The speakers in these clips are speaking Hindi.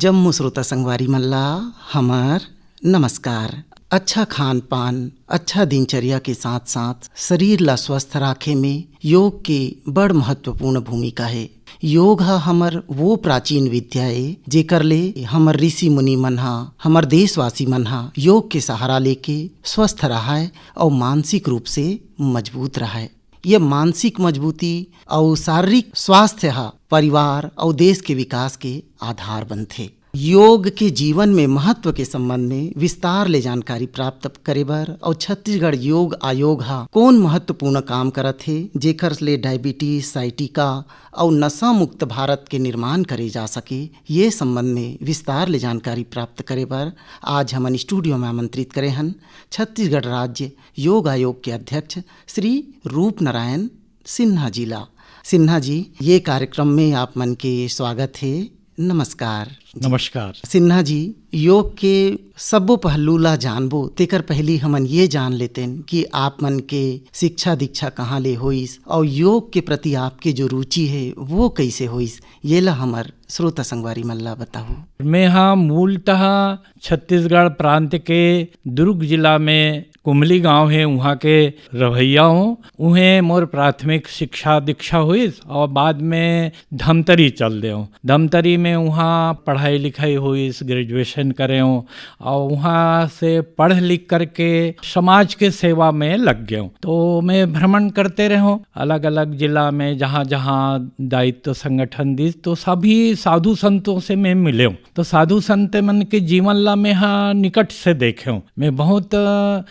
जम्मू श्रोता संगवारी मल्ला हमार नमस्कार। अच्छा खान पान, अच्छा दिनचर्या के साथ साथ शरीर ला स्वस्थ राखे में योग के बड़ महत्वपूर्ण भूमिका है। योग हमर वो प्राचीन विद्या है जेकर ले हमर ऋषि मुनि मन हमर देशवासी मन योग के सहारा लेके स्वस्थ रहा है और मानसिक रूप से मजबूत रहा है। यह मानसिक मजबूती और शारीरिक स्वास्थ्य परिवार और देश के विकास के आधार बनते। योग के जीवन में महत्व के संबंध में विस्तार ले जानकारी प्राप्त करे बर और छत्तीसगढ़ योग आयोग कौन महत्वपूर्ण काम करत है जेकर ले डायबिटीज, साइटिका और नशा मुक्त भारत के निर्माण करे जा सके, ये संबंध में विस्तार ले जानकारी प्राप्त करे बर आज हमन स्टूडियो में आमंत्रित करे हन छत्तीसगढ़ राज्य योग आयोग के अध्यक्ष श्री रूप नारायण सिन्हा जी ला। सिन्हा जी, ये कार्यक्रम में आप मन के स्वागत है। नमस्कार। नमस्कार सिन्हा जी, योग के सबो पहलू ला जानबो तेकर पहली हमन ये जान लेते कि आप मन के शिक्षा दीक्षा कहाँ ले होइस और योग के प्रति आपके जो रुचि है वो कैसे होइस, ये ला हमर श्रोता संगवारी मल्ला बताओ। मैं मूलतः छत्तीसगढ़ प्रांत के दुर्ग जिला में कुमली गांव है, वहाँ के रवैया हूँ। उहें मोर प्राथमिक शिक्षा दीक्षा हुई और बाद में धमतरी चल दे हूँ। धमतरी में वहाँ पढ़ाई लिखाई हुई, ग्रेजुएशन करे हूँ और वहाँ से पढ़ लिख करके समाज के सेवा में लग गया हूँ। तो मैं भ्रमण करते रहा अलग अलग जिला में, जहाँ जहाँ दायित्व संगठन दी, तो सभी साधु संतों से मैं मिले हूँ। तो साधु संत मन के जीवन ला मैं निकट से देखे हूँ। मैं बहुत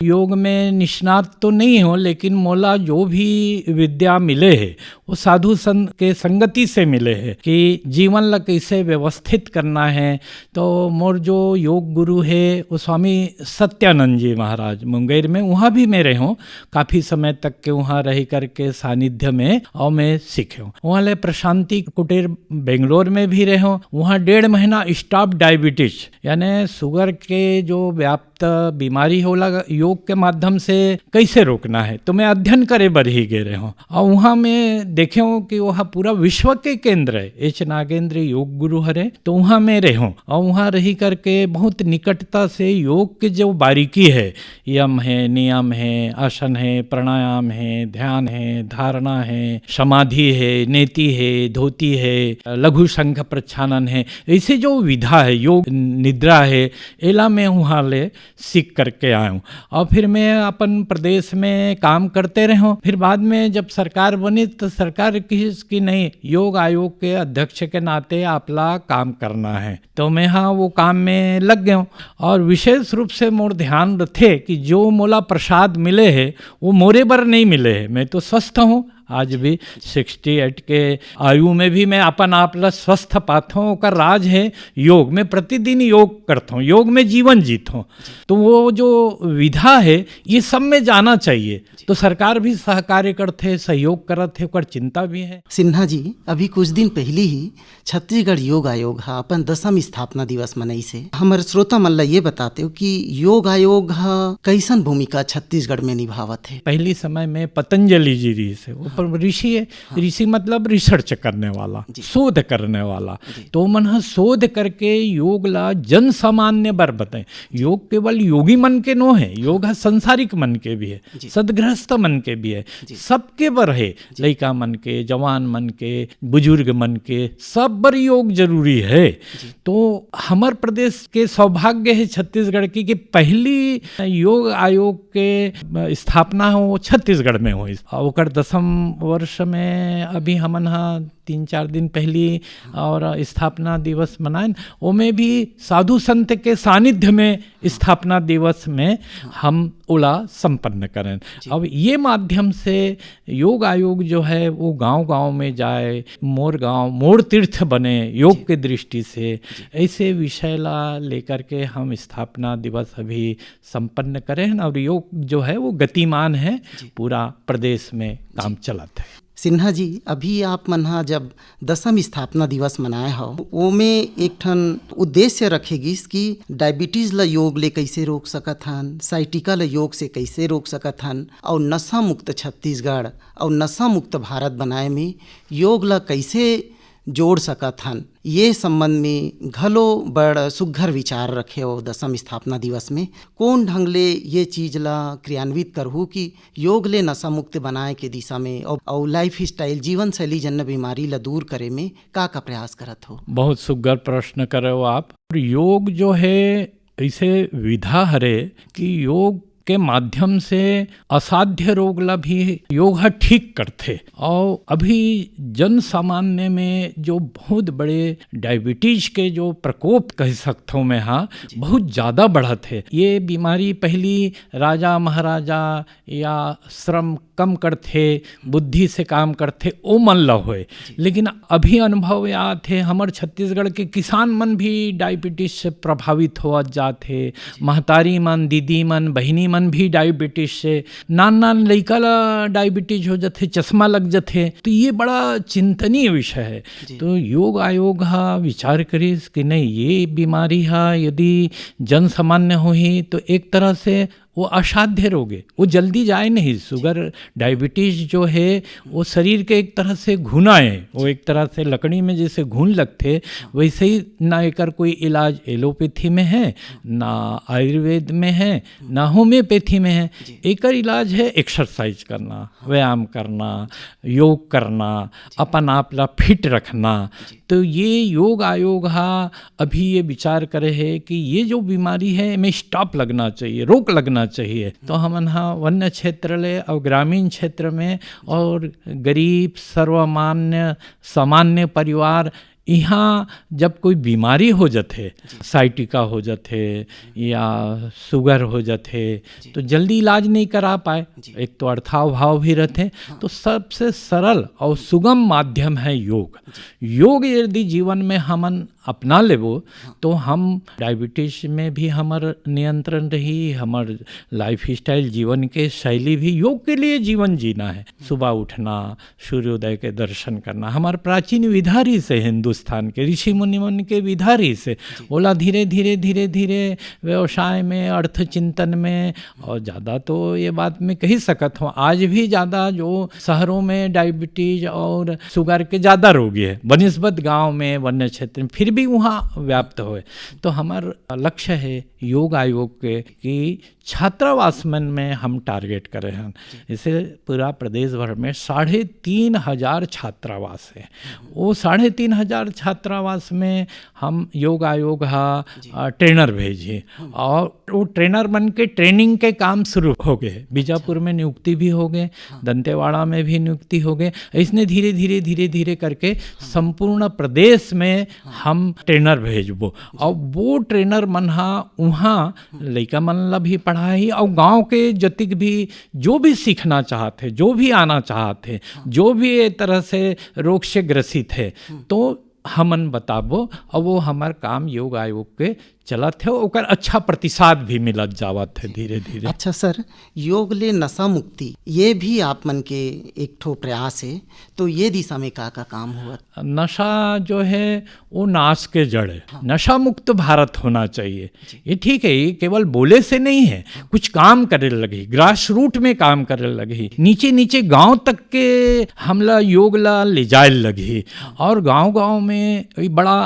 योग में निष्णात तो नहीं हूँ, लेकिन मोला जो भी विद्या मिले है वो साधु संत के संगति से मिले है कि जीवन ला कैसे व्यवस्थित करना है। तो मोर जो योग गुरु है वो स्वामी सत्यानंद जी महाराज मुंगेर में, वहाँ भी मैं रहा हूँ काफ़ी समय तक के, वहाँ रह करके सानिध्य में और मैं सीखे हूँ। वहाँ ले प्रशांति कुटीर बेंगलोर में भी रहा हूँ। वहाँ 1.5 महीना स्टॉप डायबिटीज यानी शुगर के जो व्याप्त बीमारी होला योग के माध्यम से कैसे रोकना है, तो मैं अध्ययन करे बर ही गए रहा हूँ। और वहाँ मैं देखे हूँ कि वहाँ पूरा विश्व के केंद्र है, एच नागेंद्र योग गुरु हरे। तो वहाँ मैं रहा हूँ और वहाँ रही करके बहुत निकटता से योग के जो बारीकी है, यम है, नियम है, आसन है, प्राणायाम है, ध्यान है, धारणा है, समाधि है, नेति है, धोती है, लघु शंख प्रच्छानन है, ऐसे जो विधा है, योग निद्रा है, एला मैं वहाँ ले सीख करके आया हूँ। और फिर मैं अपन प्रदेश में काम करते रहा। फिर बाद में जब सरकार बनी तो सरकार की नहीं, योग आयोग के अध्यक्ष के नाते आपला काम करना है, तो मैं वो काम में लग गया हूँ। और विशेष रूप से मोर ध्यान रखे कि जो मोला प्रसाद मिले है वो मोरे बर नहीं मिले है। मैं तो स्वस्थ हूँ, आज भी 68 के आयु में भी मैं अपन आप ला स्वस्थ पाता हूँ का राज है योग। में प्रतिदिन योग करता हूँ, योग में जीवन जीता हूँ। तो वो जो विधा है ये सब में जाना चाहिए। तो सरकार भी सहकार्य करते, सहयोग करते, ओकर चिंता भी है। सिन्हा जी, अभी कुछ दिन पहले ही छत्तीसगढ़ योग आयोग अपन 10वीं स्थापना दिवस मनाई से। हमारे श्रोता मल्ला ये बताते हो कि योग आयोग कैसन भूमिका छत्तीसगढ़ में निभावत है। पहली समय में पतंजलि जी से ऋषि है। ऋषि मतलब रिसर्च करने वाला, शोध करने वाला। तो मन शोध करके योग ला जन सामान्य बर बताए। योग केवल योगी मन के नो है, योग संसारिक मन के भी है, सदगृहस्थ मन के भी है, सबके बर है। लड़का मन के, जवान मन के, बुजुर्ग मन के, सब बर योग जरूरी है। तो हमार प्रदेश के सौभाग्य है छत्तीसगढ़ की कि पहली योग आयोग के स्थापना हो छत्तीसगढ़ में हुई। और 10वीं वर्ष में अभी हमन 3-4 दिन पहली और स्थापना दिवस मनाएं। ओमें भी साधु संत के सानिध्य में स्थापना दिवस में हम ओला संपन्न करें। अब ये माध्यम से योग आयोग जो है वो गांव-गांव में जाए, मोर गांव मोर तीर्थ बने योग के दृष्टि से, ऐसे विषय ला लेकर के हम स्थापना दिवस अभी संपन्न करें। और योग जो है वो गतिमान है, पूरा प्रदेश में काम चलत है। सिन्हा जी, अभी आप मन जब 10वीं स्थापना दिवस मनाए हो, वो में एक ठन उद्देश्य रखेगी कि डायबिटीज ला योग ले कैसे रोक सकत हन, साइटिका ला योग से कैसे रोक सकत हन, और नशा मुक्त छत्तीसगढ़ और नशा मुक्त भारत बनाए में योग ला कैसे जोड़ सकत हन। ये संबंध में घलो बड़ सुघ्घर विचार रखे हो दशम स्थापना दिवस में। कौन ढंग ले ये चीज ला क्रियान्वित करहु कि योग ले नशा मुक्त बनाए के दिशा में और लाइफ स्टाइल जीवन शैली जन्य बीमारी ला दूर करे में का प्रयास करत हो? बहुत सुघ्घर प्रश्न करे हो आप। योग जो है ऐसे विधा हरे कि योग के माध्यम से असाध्य रोग ला भी योग ठीक करते। और अभी जन सामान्य में जो बहुत बड़े डायबिटीज के जो प्रकोप कह सकता हूँ मैं, हाँ बहुत ज़्यादा बढ़त है। ये बीमारी पहली राजा महाराजा या श्रम कम करते, बुद्धि से काम करते, ओ मन ला होए। लेकिन अभी अनुभव याद है हमार छत्तीसगढ़ के किसान मन भी डायबिटीज से प्रभावित हो जाते। महतारी मन, दीदी मन, बहिनी मन भी डायबिटीज से, नान लइका ला डायबिटीज हो जाते, चश्मा लग जाते। तो ये बड़ा चिंतनीय विषय है। तो योग आयोग हा विचार करिस कि नहीं, ये बीमारी हा यदि जन सामान्य होही तो एक तरह से वो असाध्य रोग है, वो जल्दी जाए नहीं। शुगर डायबिटीज जो है वो शरीर के एक तरह से घुना है, वो एक तरह से लकड़ी में जैसे घुन लगते वैसे ही। ना एकर कोई इलाज एलोपैथी में है, ना आयुर्वेद में है, ना होम्योपैथी में है। एकर इलाज है एक्सरसाइज करना, व्यायाम करना, योग करना, अपन आप ला फिट रखना। तो ये योग आयोग हा अभी ये विचार करे है कि ये जो बीमारी है में स्टॉप लगना चाहिए, रोक लगना चाहिए। तो हम हाँ वन्य क्षेत्र ले और ग्रामीण क्षेत्र में और गरीब सर्वमान्य सामान्य परिवार यहाँ जब कोई बीमारी हो जाते, साइटिका हो जाते या शुगर हो जाते, तो जल्दी इलाज नहीं करा पाए, एक तो अर्थाव भाव भी रहते। तो सबसे सरल और सुगम माध्यम है योग। योग यदि जीवन में हमन अपना लेबो तो हम डायबिटीज में भी हमार नियंत्रण रही, हमार लाइफ स्टाइल जीवन के शैली भी योग के लिए जीवन जीना है। सुबह उठना, सूर्योदय के दर्शन करना, हमार प्राचीन विधारी से, हिंदुस्तान के ऋषि मुनि मन के विधारी से बोला धीरे धीरे धीरे धीरे व्यवसाय में, अर्थ चिंतन में। और ज़्यादा तो ये बात मैं कही सकत हूँ, आज भी ज़्यादा जो शहरों में डायबिटीज और शुगर के ज़्यादा रोगी है बनिस्बत गाँव में, वन्य क्षेत्र में, फिर भी वहाँ व्याप्त होए। तो हमार लक्ष्य है योग आयोग के कि छात्रावास में हम टारगेट करे हैं। इसे पूरा प्रदेश भर में 3,500 छात्रावास है। वो 3,500 छात्रावास में हम योग आयोग हा ट्रेनर भेजिए और वो ट्रेनर बन के ट्रेनिंग के काम शुरू हो गए। बीजापुर में नियुक्ति भी हो गए, दंतेवाड़ा में भी नियुक्ति हो गए। इसने धीरे धीरे धीरे धीरे करके संपूर्ण प्रदेश में हम ट्रेनर भेजबो। और वो ट्रेनर मन हा वहाँ लइका मन ला भी पढ़ाई और गांव के जतिक भी जो भी सीखना चाहते, जो भी आना चाहते, जो भी एक तरह से रोग से ग्रसित है, तो हमन बताबो और वो हमार काम योग आयोग के चलत है। ओकर अच्छा प्रतिसाद भी मिलत जावत है धीरे धीरे। अच्छा सर, योग ले नशा मुक्ति ये भी आप मन के एक ठो प्रयास है, तो ये दिशा में का काम हुआ? नशा जो है वो नाश के जड़ है। नशा मुक्त भारत होना चाहिए। ये ठीक है, ये केवल बोले से नहीं है, कुछ काम करे लगी, ग्रास रूट में काम करे लगी, नीचे नीचे गांव तक के हमला योग ला ले जाए लगी। और गांव गांव में बड़ा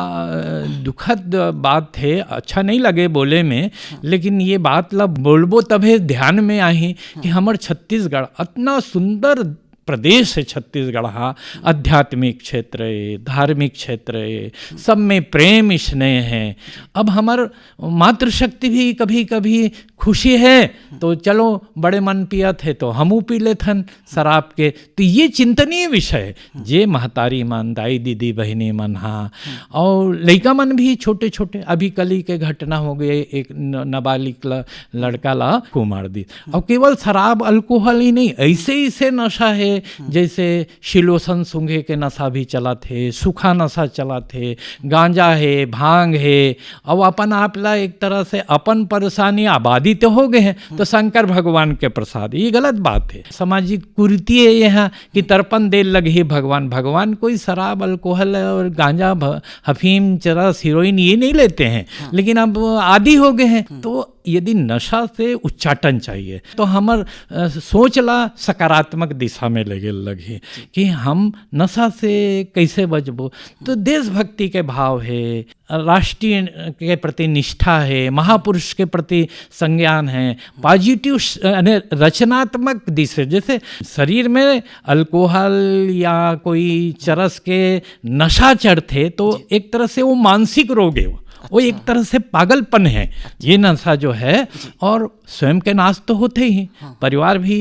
दुखद बात है, अच्छा नहीं लगे बोले में, लेकिन ये बात ला बोलबो तभे ध्यान में आई कि हमार छत्तीसगढ़ इतना सुंदर प्रदेश है। छत्तीसगढ़ हाँ आध्यात्मिक क्षेत्र है, धार्मिक क्षेत्र है, सब में प्रेम स्नेह है। अब हमार मातृशक्ति भी कभी कभी खुशी है तो चलो बड़े मन पियत है तो हमू पी लेथन शराब के। तो ये चिंतनीय विषय है। जे महतारी मन, दाई दीदी बहिनी मन हाँ, और लइका मन भी छोटे छोटे, अभी कल के घटना हो गई, एक नाबालिग लड़का ला को मार दी। और केवल शराब अल्कोहल ही नहीं, ऐसे ऐसे नशा है जैसे शिलोसन सूंघे के नशा भी चला थे, सूखा नशा चला थे, गांजा है, भांग है। और अपन आप ला एक तरह से अपन परेशानी आबादी तो हो गए हैं तो शंकर भगवान के प्रसाद, ये गलत बात है। सामाजिक कुरीति है यहाँ कि तर्पण दे लगे भगवान। भगवान कोई शराब अल्कोहल और गांजा, अफीम, चरस, हीरोइन ये नहीं लेते हैं, लेकिन अब आदी हो गए हैं। तो यदि नशा से उच्चाटन चाहिए तो हमर सोचला सकारात्मक दिशा में लगे कि हम नशा से कैसे बचबो। तो देशभक्ति के भाव है, राष्ट्रीय के प्रति निष्ठा है, महापुरुष के प्रति संज्ञान है, पॉजिटिव रचनात्मक दिशा। जैसे शरीर में अल्कोहल या कोई चरस के नशा चढ़ते तो एक तरह से वो मानसिक रोग है, वो एक तरह से पागलपन है ये नशा जो है। और स्वयं के नाश तो होते ही, परिवार भी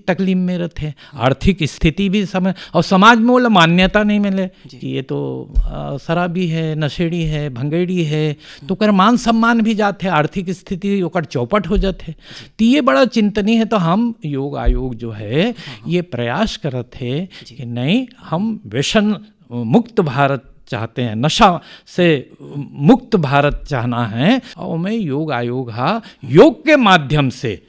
तकलीफ में रहते, आर्थिक स्थिति भी समय, और समाज में वो मान्यता नहीं मिले कि ये तो शराबी है, नशेड़ी है, भंगेड़ी है, तो कर मान सम्मान भी जाते, आर्थिक स्थिति ओकर चौपट हो जाते। तो ये बड़ा चिंतनीय है। तो हम योग आयोग जो है ये प्रयास करते हैं कि नहीं, हम व्यसन मुक्त भारत चाहते हैं, नशा से मुक्त भारत चाहना है, और मैं योग आयोग योग के माध्यम से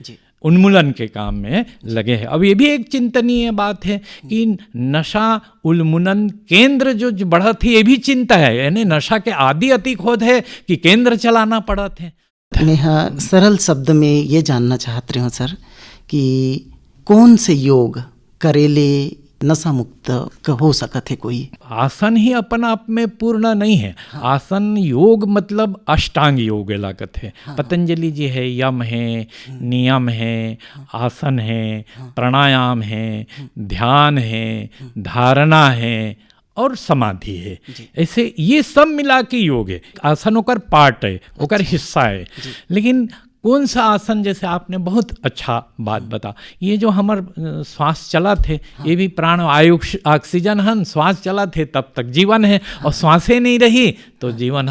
उन्मूलन के काम में लगे हैं। अब ये भी एक चिंतनीय बात है कि नशा उन्मूलन केंद्र जो बढ़ा थी, ये भी चिंता है, यानी नशा के आदि अति खोद है कि केंद्र चलाना पड़ा थे। नेहा, सरल शब्द में ये जानना चाहते हो सर कि कौन से योग करेले नशा मुक्त हो सकत है? कोई आसन ही अपन आप में पूर्ण नहीं है। आसन योग मतलब अष्टांग योग लागत है। पतंजलि जी है, यम है, नियम है, आसन है, प्राणायाम है, ध्यान है, धारणा है और समाधि है। ऐसे ये सब मिला के योग है। आसन ओकर पार्ट है, ओकर हिस्सा है। लेकिन कौन सा आसन, जैसे आपने बहुत अच्छा बात बता, ये जो हमार श्वास चला थे, ये भी प्राण वायु ऑक्सीजन हन, श्वास चला थे तब तक जीवन है, और श्वासें नहीं रही तो जीवन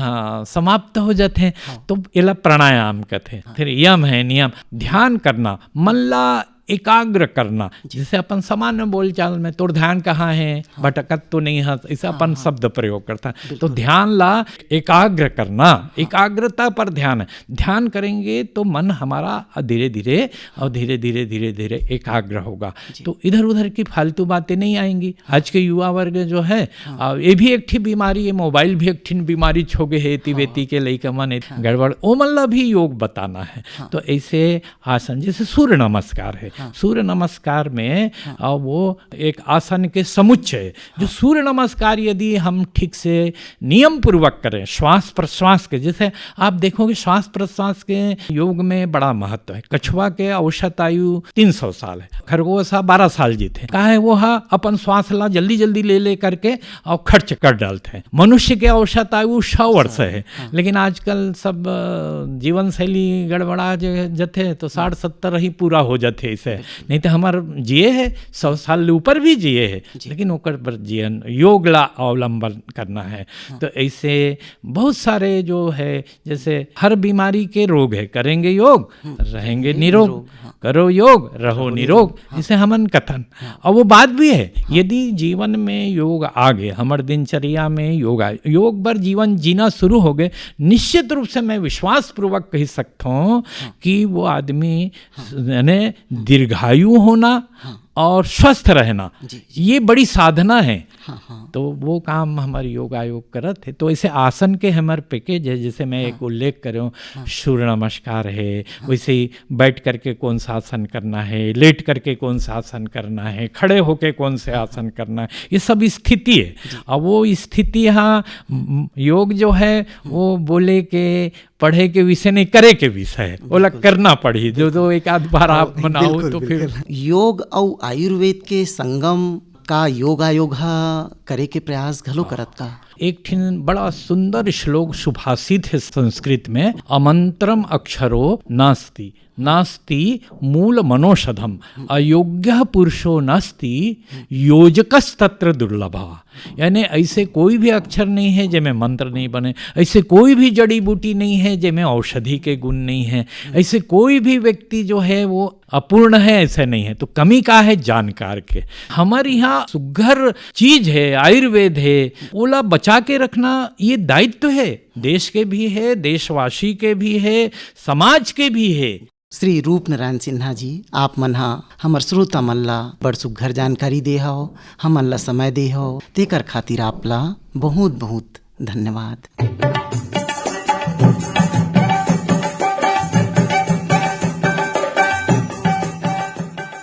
समाप्त हो जाते हैं। तो ये प्राणायाम कहते हैं। फिर यम है, नियम, ध्यान करना, मल्ला एकाग्र करना। जैसे अपन सामान्य बोलचाल में तोड़ ध्यान कहाँ है, भटकत तो नहीं है, ऐसा अपन शब्द प्रयोग करता है। तो ध्यान ला एकाग्र करना, एकाग्रता पर ध्यान है। ध्यान करेंगे तो मन हमारा धीरे धीरे और धीरे धीरे धीरे धीरे एकाग्र होगा, तो इधर उधर की फालतू बातें नहीं आएंगी। आज के युवा वर्ग जो है ये भी एक बीमारी है, मोबाइल भी एक बीमारी छोगे है, वेती के लई मन गड़बड़, ओ मल्ला भी योग बताना है। तो ऐसे आसन, जैसे सूर्य नमस्कार है, सूर्य नमस्कार में वो एक आसन के समुच्चय, जो सूर्य नमस्कार यदि हम ठीक से नियम पूर्वक करें, श्वास प्रश्वास के, जैसे आप देखोगे श्वास प्रश्वास के योग में बड़ा महत्व है। कछुआ के औसत आयु 300 साल है, खरगोश 12 साल जीते। कहा है वो अपन श्वास ला जल्दी जल्दी ले करके और खर्च कर डालते हैं। मनुष्य के औसत आयु 100 वर्ष है, लेकिन आजकल सब जीवन शैली गड़बड़ा जाते तो 60-70 ही पूरा हो जाते। नहीं तो हमार जिए है 100 साल ऊपर भी जिए है, लेकिन ओकर पर जीवन योग ला अवलंबन करना है। तो ऐसे बहुत सारे जो है, जैसे हर बीमारी के रोग है, करेंगे योग रहेंगे निरोग, करो योग रहो निरोग, इसे हमन कथन। और वो बात भी है, यदि जीवन में योग आ गए, हमारे दिनचर्या में योग आए, योग पर जीवन जीना शुरू हो गए, निश्चित रूप से मैं विश्वास पूर्वक कह सकता हूँ कि वो आदमी यानी दीर्घायु होना और स्वस्थ रहना, ये बड़ी साधना है। तो वो काम हमारे योग आयोग करत है। तो ऐसे आसन के हमारे पैकेज है, जैसे मैं एक उल्लेख करूँ, सूर्य नमस्कार है, वैसे ही बैठ करके कौन सा आसन करना है, लेट करके कौन सा आसन करना है, खड़े होके कौन से आसन करना है, ये सब स्थिति है। और वो स्थिति योग जो है वो बोले के पढ़े के विषय नहीं, करे के विषय है, वो लग करना पड़ी। जो एक आध बार आप मनाओ तो फिर योग और आयुर्वेद के संगम का योग आयोग करे के प्रयास घलो करत का। एक बड़ा सुंदर श्लोक सुभाषित है संस्कृत में, अमंत्रम अक्षरो नास्ति नास्ति मूल मनोषधम अयोग्य पुरुषो नास्ति योजकस्तत्र दुर्लभा। यानी ऐसे कोई भी अक्षर नहीं है जिसमें मंत्र नहीं बने, ऐसे कोई भी जड़ी बूटी नहीं है जिसमें औषधि के गुण नहीं है, ऐसे कोई भी व्यक्ति जो है वो अपूर्ण है, ऐसे नहीं है। तो कमी का है जानकार के। हमारे यहाँ सुघर चीज है, आयुर्वेद है, ओला बचा के रखना ये दायित्व है, देश के भी है, देशवासी के भी है, समाज के भी है। श्री रूप नारायण सिन्हा जी, आप मन हमर श्रोता मन ला बड़ सुघर जानकारी दे हो, हमन ला समय दे हो, तेकर खातिर आप ला बहुत बहुत धन्यवाद।